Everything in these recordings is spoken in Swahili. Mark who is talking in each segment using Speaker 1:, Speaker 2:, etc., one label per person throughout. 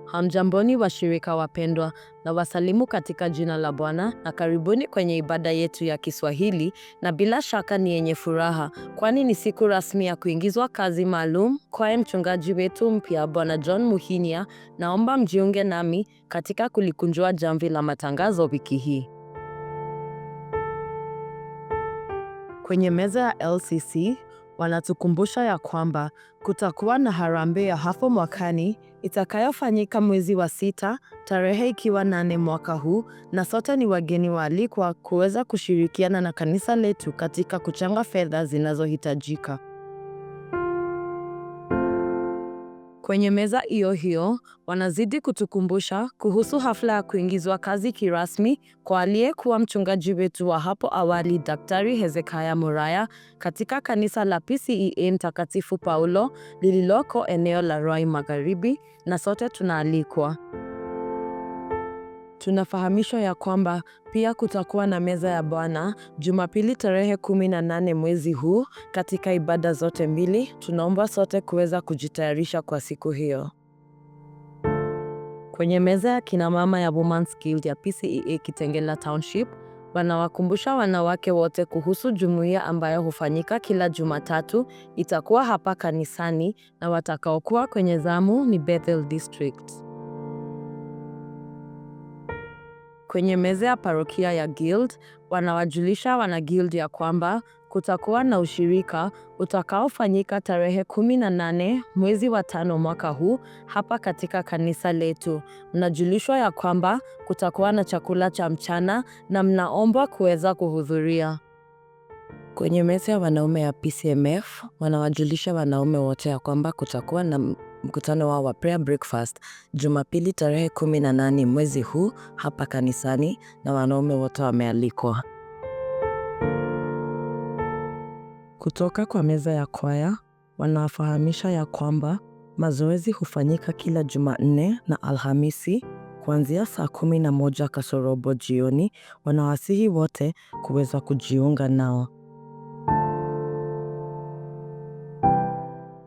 Speaker 1: Hamjamboni washirika wapendwa, na wasalimu katika jina la Bwana na karibuni kwenye ibada yetu ya Kiswahili, na bila shaka ni yenye furaha, kwani ni siku rasmi ya kuingizwa kazi maalum kwa mchungaji wetu mpya Bwana John Muhinia. Naomba mjiunge nami katika kulikunjua jamvi la matangazo wiki hii. Kwenye meza ya LCC wanatukumbusha ya kwamba kutakuwa na harambee ya hapo mwakani itakayofanyika mwezi wa 6, tarehe ikiwa 8 mwaka huu, na sote ni wageni waalikwa kuweza kushirikiana na kanisa letu katika kuchanga fedha zinazohitajika. Kwenye meza hiyo hiyo wanazidi kutukumbusha kuhusu hafla ya kuingizwa kazi kirasmi kwa aliyekuwa mchungaji wetu wa hapo awali, Daktari Hezekiah Muraya, katika kanisa la PCEA Mtakatifu Paulo lililoko eneo la Ruai Magharibi, na sote tunaalikwa. Tunafahamishwa ya kwamba pia kutakuwa na meza ya Bwana Jumapili tarehe 18 mwezi huu katika ibada zote mbili. Tunaomba sote kuweza kujitayarisha kwa siku hiyo. Kwenye meza ya kina mama ya Women's Guild ya PCEA Kitengela Township wanawakumbusha wanawake wote kuhusu jumuiya ambayo hufanyika kila Jumatatu. Itakuwa hapa kanisani na watakaokuwa kwenye zamu ni Bethel District. Kwenye meza ya parokia ya Guild wanawajulisha wana Guild ya kwamba kutakuwa na ushirika utakaofanyika tarehe 18 mwezi wa 5 mwaka huu hapa katika kanisa letu. Mnajulishwa ya kwamba kutakuwa na chakula cha mchana na mnaombwa kuweza kuhudhuria. Kwenye meza ya wanaume ya PCMF wanawajulisha wanaume wote ya kwamba kutakuwa na mkutano wao wa prayer breakfast Jumapili tarehe 18 mwezi huu hapa kanisani, na wanaume wote wamealikwa. Kutoka kwa meza ya kwaya wanafahamisha ya kwamba mazoezi hufanyika kila Jumanne na Alhamisi kuanzia saa 11 kasorobo jioni. Wanawasihi wote kuweza kujiunga nao.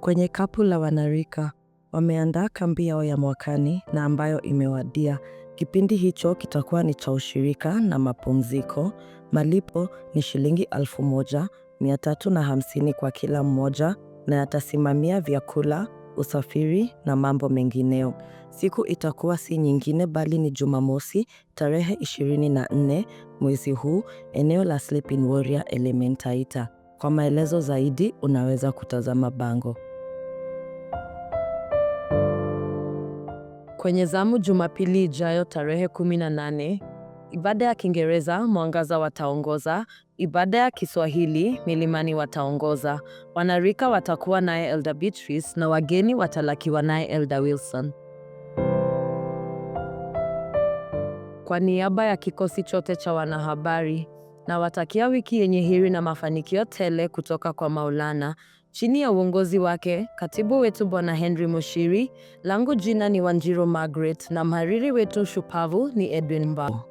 Speaker 1: Kwenye kapu la wanarika wameandaa kambi yao ya mwakani na ambayo imewadia. Kipindi hicho kitakuwa ni cha ushirika na mapumziko. Malipo ni shilingi 1350 kwa kila mmoja, na yatasimamia vyakula, usafiri na mambo mengineo. Siku itakuwa si nyingine bali ni Jumamosi tarehe 24 mwezi huu, eneo la Sleeping Warrior Elementaita. Kwa maelezo zaidi unaweza kutazama bango. Kwenye zamu Jumapili ijayo tarehe 18, ibada ya Kiingereza Mwangaza wataongoza, ibada ya Kiswahili Milimani wataongoza. Wanarika watakuwa naye Elder Beatrice na wageni watalakiwa naye Elder Wilson. Kwa niaba ya kikosi chote cha wanahabari na watakia wiki yenye heri na mafanikio tele kutoka kwa Maulana chini ya uongozi wake katibu wetu Bwana Henry Mushiri. Langu jina ni Wanjiru Margaret na mhariri wetu shupavu ni Edwin Mbao.